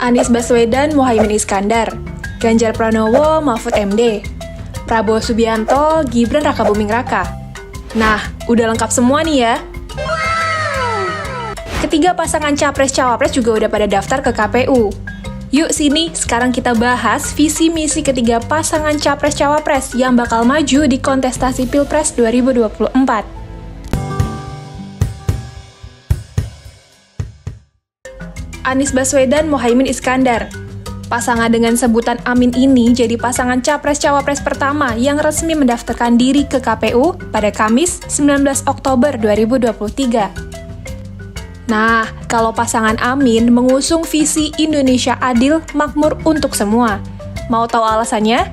Anies Baswedan, Muhaimin Iskandar, Ganjar Pranowo, Mahfud MD, Prabowo Subianto, Gibran Rakabuming Raka. Nah, udah lengkap semua nih ya. Ketiga pasangan Capres-Cawapres juga udah pada daftar ke KPU. Yuk sini, sekarang kita bahas visi misi ketiga pasangan Capres-Cawapres yang bakal maju di kontestasi Pilpres 2024. Anies Baswedan, Muhaimin Iskandar. Pasangan dengan sebutan Amin ini jadi pasangan Capres-Cawapres pertama yang resmi mendaftarkan diri ke KPU pada Kamis 19 Oktober 2023. Nah, kalau pasangan Amin mengusung visi Indonesia adil, makmur untuk semua. Mau tahu alasannya?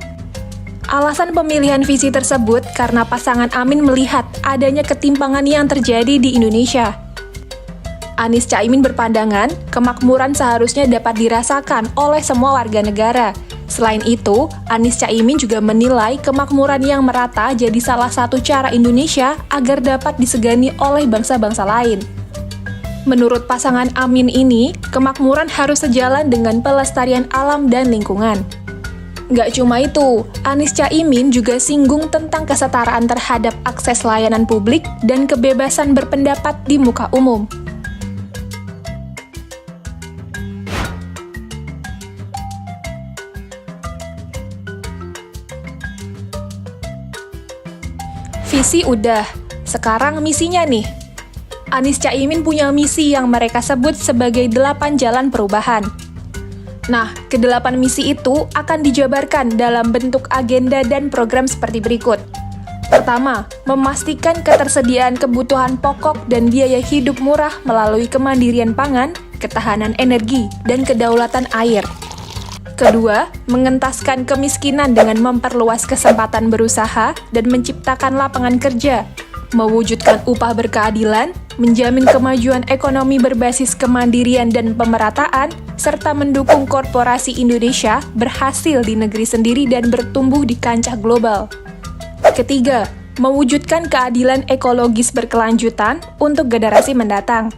Alasan pemilihan visi tersebut karena pasangan Amin melihat adanya ketimpangan yang terjadi di Indonesia. Anies Caimin berpandangan, kemakmuran seharusnya dapat dirasakan oleh semua warga negara. Selain itu, Anies Caimin juga menilai kemakmuran yang merata jadi salah satu cara Indonesia agar dapat disegani oleh bangsa-bangsa lain. Menurut pasangan Amin ini, kemakmuran harus sejalan dengan pelestarian alam dan lingkungan. Nggak cuma itu, Anies Caimin juga singgung tentang kesetaraan terhadap akses layanan publik dan kebebasan berpendapat di muka umum. Visi udah, sekarang misinya nih. Anies Caimin punya misi yang mereka sebut sebagai 8 jalan perubahan. Nah, ke-8 misi itu akan dijabarkan dalam bentuk agenda dan program seperti berikut. Pertama, memastikan ketersediaan kebutuhan pokok dan biaya hidup murah melalui kemandirian pangan, ketahanan energi, dan kedaulatan air. Kedua, mengentaskan kemiskinan dengan memperluas kesempatan berusaha dan menciptakan lapangan kerja, mewujudkan upah berkeadilan, menjamin kemajuan ekonomi berbasis kemandirian dan pemerataan, serta mendukung korporasi Indonesia berhasil di negeri sendiri dan bertumbuh di kancah global. Ketiga, mewujudkan keadilan ekologis berkelanjutan untuk generasi mendatang.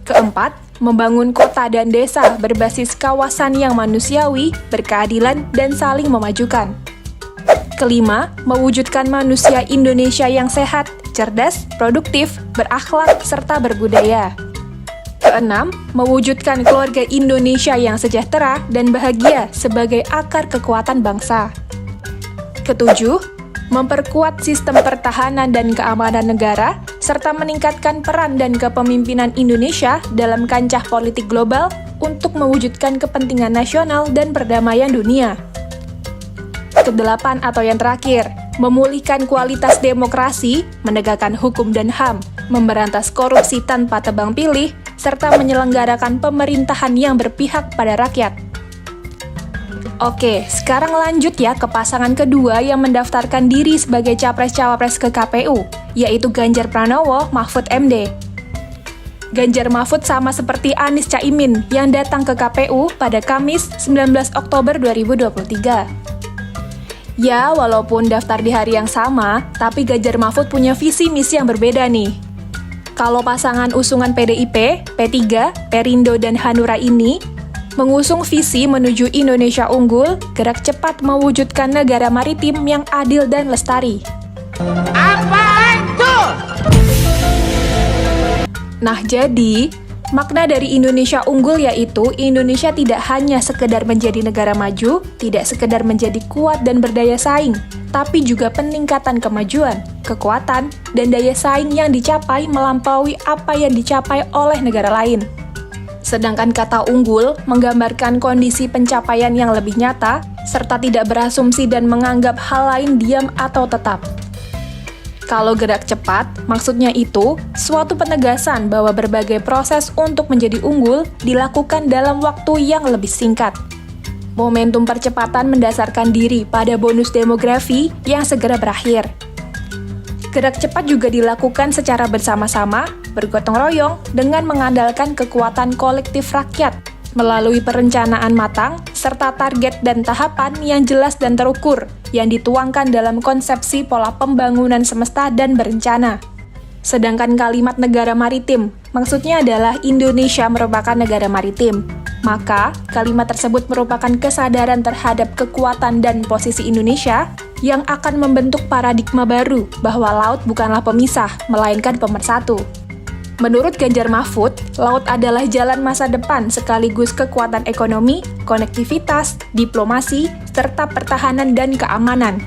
Keempat, membangun kota dan desa berbasis kawasan yang manusiawi, berkeadilan, dan saling memajukan. Kelima, mewujudkan manusia Indonesia yang sehat, cerdas, produktif, berakhlak, serta berbudaya. Keenam, mewujudkan keluarga Indonesia yang sejahtera dan bahagia sebagai akar kekuatan bangsa. Ketujuh, memperkuat sistem pertahanan dan keamanan negara, serta meningkatkan peran dan kepemimpinan Indonesia dalam kancah politik global untuk mewujudkan kepentingan nasional dan perdamaian dunia. Kedelapan atau yang terakhir, memulihkan kualitas demokrasi, menegakkan hukum dan HAM, memberantas korupsi tanpa tebang pilih, serta menyelenggarakan pemerintahan yang berpihak pada rakyat. Oke, sekarang lanjut ya ke pasangan kedua yang mendaftarkan diri sebagai Capres-Cawapres ke KPU, yaitu Ganjar Pranowo, Mahfud MD. Ganjar Mahfud sama seperti Anies Caimin yang datang ke KPU pada Kamis 19 Oktober 2023. Ya, walaupun daftar di hari yang sama, tapi Ganjar Mahfud punya visi misi yang berbeda nih. Kalau pasangan usungan PDIP, P3, Perindo, dan Hanura ini mengusung visi menuju Indonesia unggul, gerak cepat mewujudkan negara maritim yang adil dan lestari. Apaan tuh? Nah, jadi makna dari Indonesia unggul yaitu Indonesia tidak hanya sekedar menjadi negara maju, tidak sekedar menjadi kuat dan berdaya saing, tapi juga peningkatan kemajuan, kekuatan, dan daya saing yang dicapai melampaui apa yang dicapai oleh negara lain. Sedangkan kata unggul menggambarkan kondisi pencapaian yang lebih nyata, serta tidak berasumsi dan menganggap hal lain diam atau tetap. Kalau gerak cepat, maksudnya itu suatu penegasan bahwa berbagai proses untuk menjadi unggul dilakukan dalam waktu yang lebih singkat. Momentum percepatan mendasarkan diri pada bonus demografi yang segera berakhir. Gerak cepat juga dilakukan secara bersama-sama, bergotong royong, dengan mengandalkan kekuatan kolektif rakyat, melalui perencanaan matang, serta target dan tahapan yang jelas dan terukur, yang dituangkan dalam konsepsi pola pembangunan semesta dan berencana. Sedangkan kalimat negara maritim, maksudnya adalah Indonesia merupakan negara maritim. Maka, kalimat tersebut merupakan kesadaran terhadap kekuatan dan posisi Indonesia yang akan membentuk paradigma baru bahwa laut bukanlah pemisah, melainkan pemersatu. Menurut Ganjar Mahfud, laut adalah jalan masa depan sekaligus kekuatan ekonomi, konektivitas, diplomasi, serta pertahanan dan keamanan.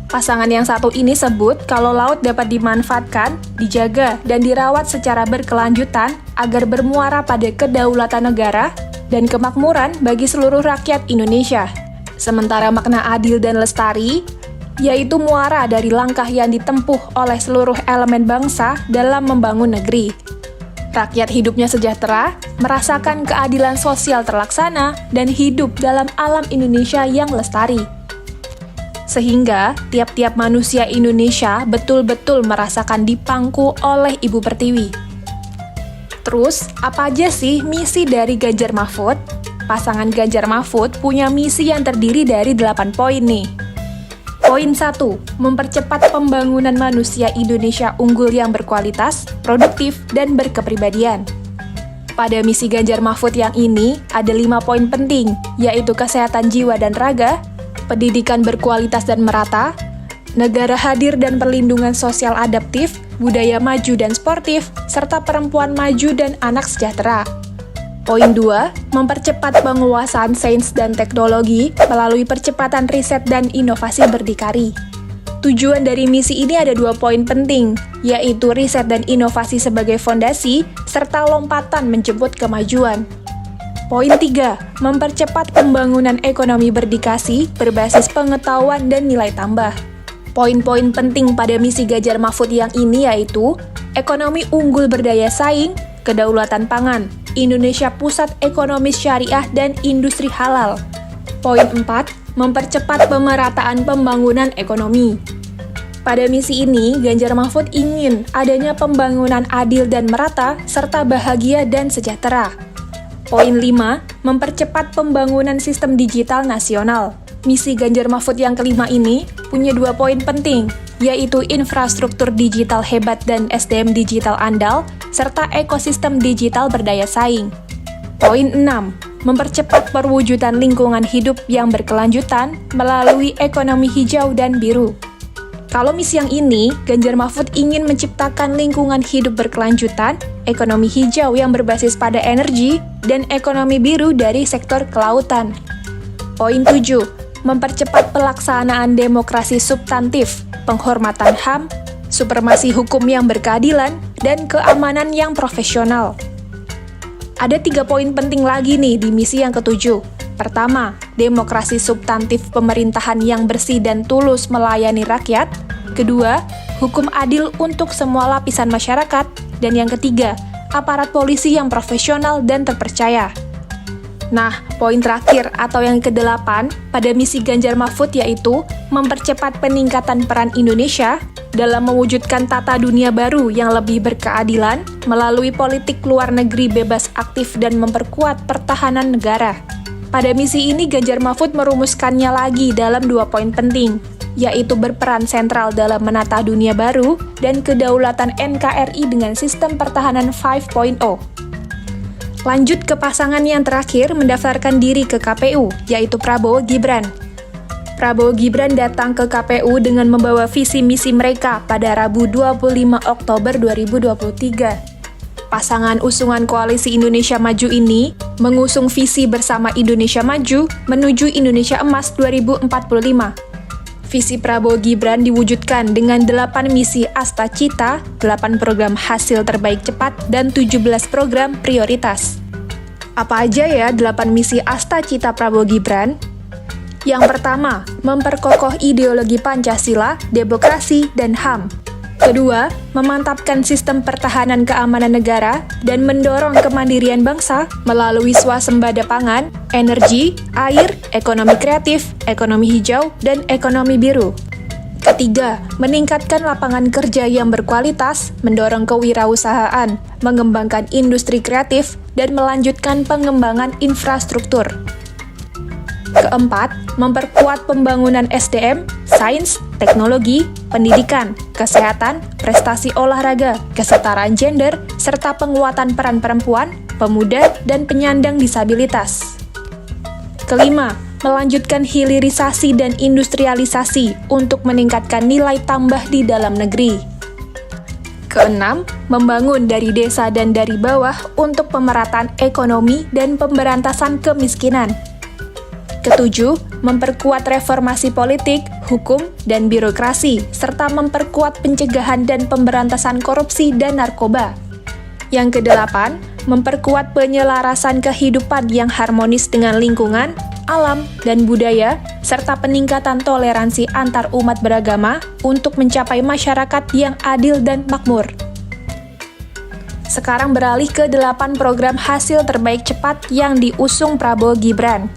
Pasangan yang satu ini sebut kalau laut dapat dimanfaatkan, dijaga, dan dirawat secara berkelanjutan agar bermuara pada kedaulatan negara dan kemakmuran bagi seluruh rakyat Indonesia. Sementara makna adil dan lestari, yaitu muara dari langkah yang ditempuh oleh seluruh elemen bangsa dalam membangun negeri. Rakyat hidupnya sejahtera, merasakan keadilan sosial terlaksana, dan hidup dalam alam Indonesia yang lestari. Sehingga, tiap-tiap manusia Indonesia betul-betul merasakan dipangku oleh Ibu Pertiwi. Terus, apa aja sih misi dari Ganjar Mahfud? Pasangan Ganjar Mahfud punya misi yang terdiri dari 8 poin nih. Poin 1, mempercepat pembangunan manusia Indonesia unggul yang berkualitas, produktif, dan berkepribadian. Pada misi Ganjar Mahfud yang ini, ada 5 poin penting, yaitu kesehatan jiwa dan raga, pendidikan berkualitas dan merata, negara hadir dan perlindungan sosial adaptif, budaya maju dan sportif, serta perempuan maju dan anak sejahtera. Poin 2, mempercepat penguasaan sains dan teknologi melalui percepatan riset dan inovasi berdikari. Tujuan dari misi ini ada 2 poin penting, yaitu riset dan inovasi sebagai fondasi, serta lompatan menjemput kemajuan. Poin 3, mempercepat pembangunan ekonomi berdikasi berbasis pengetahuan dan nilai tambah. Poin-poin penting pada misi Ganjar Mahfud yang ini yaitu ekonomi unggul berdaya saing, kedaulatan pangan, Indonesia pusat ekonomi syariah dan industri halal. Poin 4, mempercepat pemerataan pembangunan ekonomi. Pada misi ini, Ganjar Mahfud ingin adanya pembangunan adil dan merata serta bahagia dan sejahtera. Poin 5, mempercepat pembangunan sistem digital nasional. Misi Ganjar Mahfud yang kelima ini punya 2 poin penting, yaitu infrastruktur digital hebat dan SDM digital andal, serta ekosistem digital berdaya saing. Poin 6, mempercepat perwujudan lingkungan hidup yang berkelanjutan melalui ekonomi hijau dan biru. Kalau misi yang ini, Ganjar Mahfud ingin menciptakan lingkungan hidup berkelanjutan, ekonomi hijau yang berbasis pada energi, dan ekonomi biru dari sektor kelautan. Poin 7, mempercepat pelaksanaan demokrasi substantif, penghormatan HAM, supremasi hukum yang berkeadilan, dan keamanan yang profesional. Ada 3 poin penting lagi nih di misi yang ketujuh. Pertama, demokrasi substantif pemerintahan yang bersih dan tulus melayani rakyat. Kedua, hukum adil untuk semua lapisan masyarakat. Dan yang ketiga, aparat polisi yang profesional dan terpercaya. Nah, poin terakhir atau yang ke-8 pada misi Ganjar Mahfud yaitu mempercepat peningkatan peran Indonesia dalam mewujudkan tata dunia baru yang lebih berkeadilan melalui politik luar negeri bebas aktif dan memperkuat pertahanan negara. Pada misi ini, Ganjar Mahfud merumuskannya lagi dalam 2 poin penting, yaitu berperan sentral dalam menata dunia baru dan kedaulatan NKRI dengan sistem pertahanan 5.0. Lanjut ke pasangan yang terakhir mendaftarkan diri ke KPU, yaitu Prabowo Gibran. Prabowo Gibran datang ke KPU dengan membawa visi misi mereka pada Rabu 25 Oktober 2023. Pasangan usungan Koalisi Indonesia Maju ini mengusung visi bersama Indonesia Maju menuju Indonesia Emas 2045. Visi Prabowo Gibran diwujudkan dengan 8 misi Asta Cita, 8 program hasil terbaik cepat, dan 17 program prioritas. Apa aja ya 8 misi Asta Cita Prabowo Gibran? Yang pertama, memperkokoh ideologi Pancasila, demokrasi, dan HAM. Kedua, memantapkan sistem pertahanan keamanan negara dan mendorong kemandirian bangsa melalui swasembada pangan, energi, air, ekonomi kreatif, ekonomi hijau, dan ekonomi biru. Ketiga, meningkatkan lapangan kerja yang berkualitas, mendorong kewirausahaan, mengembangkan industri kreatif, dan melanjutkan pengembangan infrastruktur. Keempat, memperkuat pembangunan SDM, sains, teknologi, pendidikan, kesehatan, prestasi olahraga, kesetaraan gender, serta penguatan peran perempuan, pemuda, dan penyandang disabilitas. Kelima, melanjutkan hilirisasi dan industrialisasi untuk meningkatkan nilai tambah di dalam negeri. Keenam, membangun dari desa dan dari bawah untuk pemerataan ekonomi dan pemberantasan kemiskinan. Ketujuh, memperkuat reformasi politik, hukum, dan birokrasi, serta memperkuat pencegahan dan pemberantasan korupsi dan narkoba. Yang kedelapan, memperkuat penyelarasan kehidupan yang harmonis dengan lingkungan, alam, dan budaya, serta peningkatan toleransi antar umat beragama untuk mencapai masyarakat yang adil dan makmur. Sekarang beralih ke 8 program hasil terbaik cepat yang diusung Prabowo Gibran.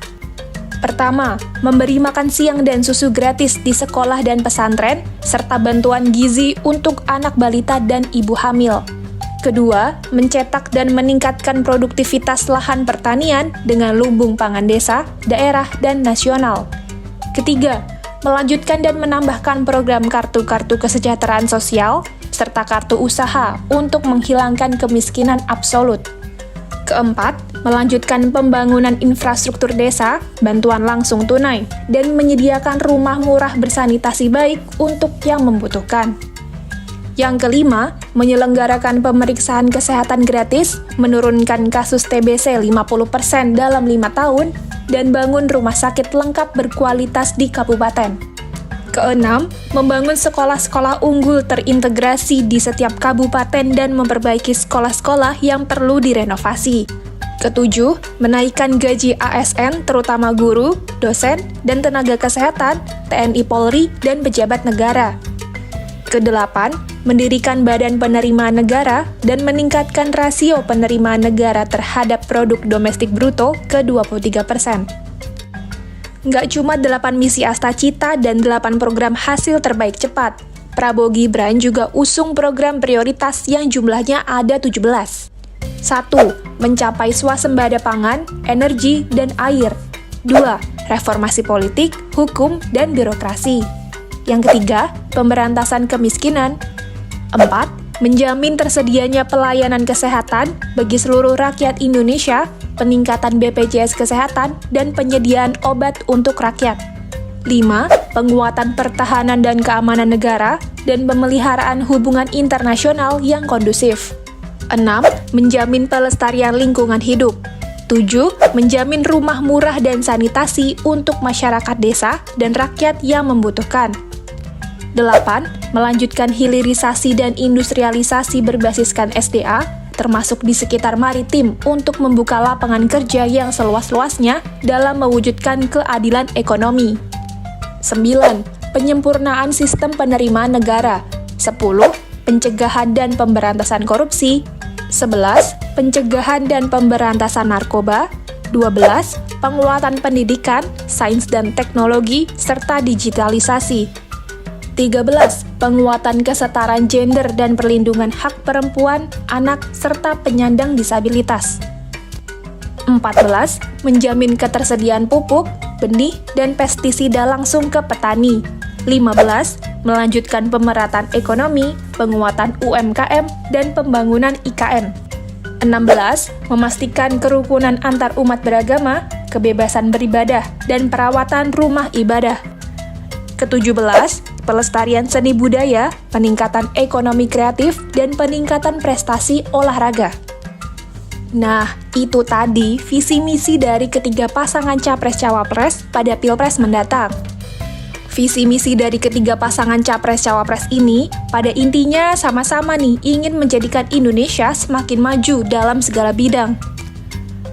Pertama, memberi makan siang dan susu gratis di sekolah dan pesantren, serta bantuan gizi untuk anak balita dan ibu hamil. Kedua, mencetak dan meningkatkan produktivitas lahan pertanian dengan lumbung pangan desa, daerah, dan nasional. Ketiga, melanjutkan dan menambahkan program kartu-kartu kesejahteraan sosial, serta kartu usaha untuk menghilangkan kemiskinan absolut. Keempat, melanjutkan pembangunan infrastruktur desa, bantuan langsung tunai, dan menyediakan rumah murah bersanitasi baik untuk yang membutuhkan. Yang kelima, menyelenggarakan pemeriksaan kesehatan gratis, menurunkan kasus TBC 50% dalam 5 tahun, dan bangun rumah sakit lengkap berkualitas di kabupaten. Keenam, membangun sekolah-sekolah unggul terintegrasi di setiap kabupaten dan memperbaiki sekolah-sekolah yang perlu direnovasi. Ketujuh, menaikkan gaji ASN terutama guru, dosen, dan tenaga kesehatan, TNI Polri, dan pejabat negara. Kedelapan, mendirikan badan penerimaan negara dan meningkatkan rasio penerimaan negara terhadap produk domestik bruto ke 23%. Nggak cuma 8 misi Astacita dan 8 program hasil terbaik cepat, Prabowo Gibran juga usung program prioritas yang jumlahnya ada 17. 1. Mencapai swasembada pangan, energi, dan air. 2. Reformasi politik, hukum, dan birokrasi. Yang ketiga, pemberantasan kemiskinan. 4. Menjamin tersedianya pelayanan kesehatan bagi seluruh rakyat Indonesia, peningkatan BPJS Kesehatan, dan penyediaan obat untuk rakyat. 5. Penguatan pertahanan dan keamanan negara, dan pemeliharaan hubungan internasional yang kondusif. 6. Menjamin pelestarian lingkungan hidup. 7. Menjamin rumah murah dan sanitasi untuk masyarakat desa dan rakyat yang membutuhkan. 8. Melanjutkan hilirisasi dan industrialisasi berbasiskan SDA, termasuk di sekitar maritim untuk membuka lapangan kerja yang seluas-luasnya dalam mewujudkan keadilan ekonomi. 9. Penyempurnaan sistem penerimaan negara. 10. Pencegahan dan pemberantasan korupsi. 11. Pencegahan dan pemberantasan narkoba. 12. Penguatan pendidikan, sains dan teknologi, serta digitalisasi. 13. Penguatan kesetaraan gender dan perlindungan hak perempuan, anak, serta penyandang disabilitas. 14. Menjamin ketersediaan pupuk, benih, dan pestisida langsung ke petani. 15. Melanjutkan pemerataan ekonomi, penguatan UMKM, dan pembangunan IKN. 16. Memastikan kerukunan antar umat beragama, kebebasan beribadah, dan perawatan rumah ibadah. Ke-17, pelestarian seni budaya, peningkatan ekonomi kreatif, dan peningkatan prestasi olahraga. Nah, itu tadi visi misi dari ketiga pasangan Capres-Cawapres pada Pilpres mendatang. Visi misi dari ketiga pasangan Capres-Cawapres ini pada intinya sama-sama nih ingin menjadikan Indonesia semakin maju dalam segala bidang.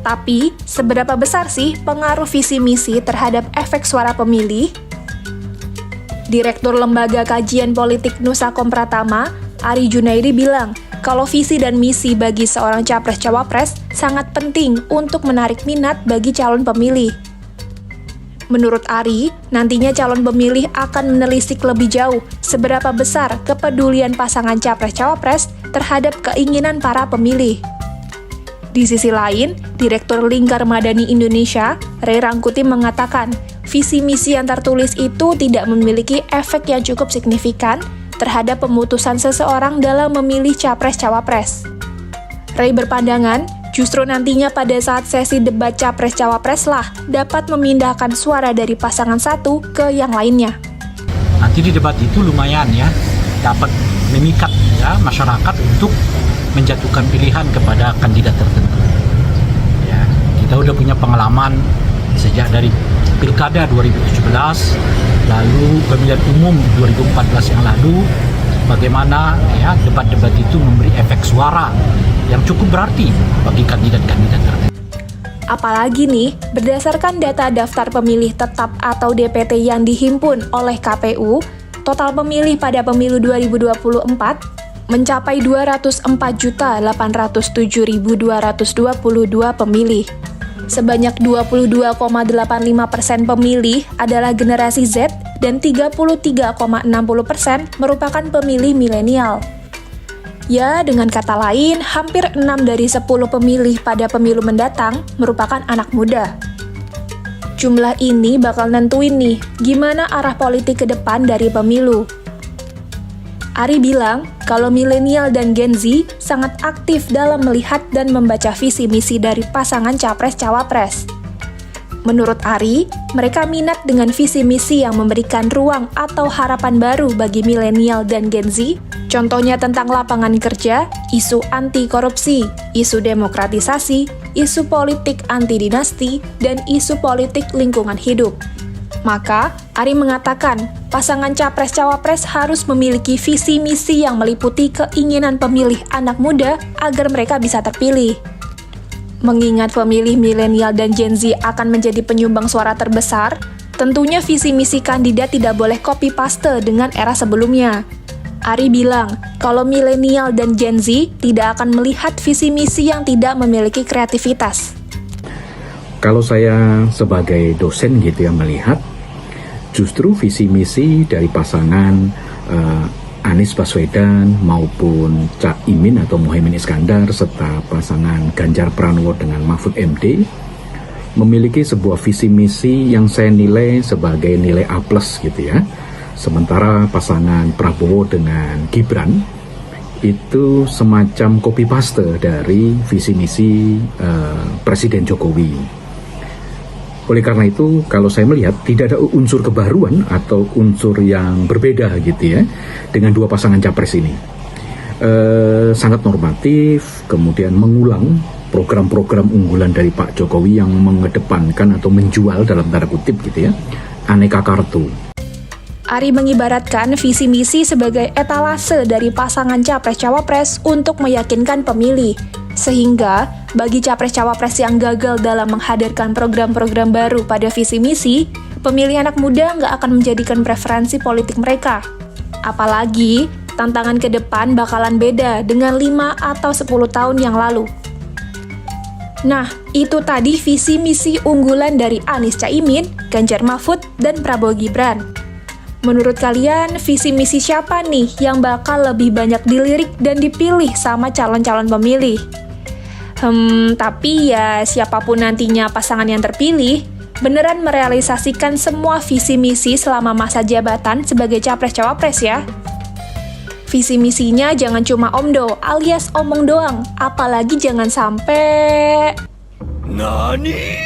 Tapi, seberapa besar sih pengaruh visi misi terhadap efek suara pemilih? Direktur Lembaga Kajian Politik Nusakom Pratama, Ari Junaidi bilang, kalau visi dan misi bagi seorang Capres-Cawapres sangat penting untuk menarik minat bagi calon pemilih. Menurut Ari, nantinya calon pemilih akan menelisik lebih jauh seberapa besar kepedulian pasangan Capres-Cawapres terhadap keinginan para pemilih. Di sisi lain, Direktur Lingkar Madani Indonesia, Ray Rangkuti mengatakan, visi misi yang tertulis itu tidak memiliki efek yang cukup signifikan terhadap pemutusan seseorang dalam memilih capres-cawapres. Ray berpandangan, justru nantinya pada saat sesi debat capres-cawapres lah dapat memindahkan suara dari pasangan satu ke yang lainnya. Nanti di debat itu lumayan ya, dapat memikat ya masyarakat untuk menjatuhkan pilihan kepada kandidat tertentu. Ya, kita udah punya pengalaman sejak dari Pilkada 2017, lalu pemilihan umum 2014 yang lalu, bagaimana ya debat-debat itu memberi efek suara yang cukup berarti bagi kandidat-kandidat tertentu. Apalagi nih, berdasarkan data daftar pemilih tetap atau DPT yang dihimpun oleh KPU, total pemilih pada pemilu 2024 mencapai 204.807.222 pemilih. Sebanyak 22,85% pemilih adalah generasi Z dan 33,60% merupakan pemilih milenial. Ya, dengan kata lain, hampir 6 dari 10 pemilih pada pemilu mendatang merupakan anak muda. Jumlah ini bakal nentuin nih, gimana arah politik ke depan dari pemilu. Ari bilang, kalau milenial dan Gen Z sangat aktif dalam melihat dan membaca visi misi dari pasangan capres-cawapres. Menurut Ari, mereka minat dengan visi misi yang memberikan ruang atau harapan baru bagi milenial dan Gen Z, contohnya tentang lapangan kerja, isu anti korupsi, isu demokratisasi, isu politik anti dinasti, dan isu politik lingkungan hidup. Maka, Ari mengatakan, pasangan capres-cawapres harus memiliki visi misi yang meliputi keinginan pemilih anak muda agar mereka bisa terpilih. Mengingat pemilih milenial dan Gen Z akan menjadi penyumbang suara terbesar, tentunya visi misi kandidat tidak boleh copy-paste dengan era sebelumnya. Ari bilang, kalau milenial dan Gen Z tidak akan melihat visi misi yang tidak memiliki kreativitas. Kalau saya sebagai dosen gitu ya melihat, justru visi misi dari pasangan Anies Baswedan maupun Cak Imin atau Muhaimin Iskandar serta pasangan Ganjar Pranowo dengan Mahfud MD memiliki sebuah visi misi yang saya nilai sebagai nilai A+ gitu ya. Sementara pasangan Prabowo dengan Gibran itu semacam copy paste dari visi misi Presiden Jokowi. Oleh karena itu, kalau saya melihat tidak ada unsur kebaruan atau unsur yang berbeda gitu ya dengan dua pasangan capres ini. Sangat normatif, kemudian mengulang program-program unggulan dari Pak Jokowi yang mengedepankan atau menjual dalam tanda kutip gitu ya, aneka kartu. Ari mengibaratkan visi misi sebagai etalase dari pasangan capres-cawapres untuk meyakinkan pemilih. Sehingga, bagi capres-cawapres yang gagal dalam menghadirkan program-program baru pada visi misi, pemilih anak muda nggak akan menjadikan preferensi politik mereka. Apalagi, tantangan ke depan bakalan beda dengan 5 atau 10 tahun yang lalu. Nah, itu tadi visi misi unggulan dari Anies Caimin, Ganjar Mahfud, dan Prabowo Gibran. Menurut kalian, visi misi siapa nih yang bakal lebih banyak dilirik dan dipilih sama calon-calon pemilih? Tapi ya siapapun nantinya pasangan yang terpilih, beneran merealisasikan semua visi misi selama masa jabatan sebagai capres-cawapres ya. Visi misinya jangan cuma omdo alias omong doang, apalagi jangan sampai... Nani?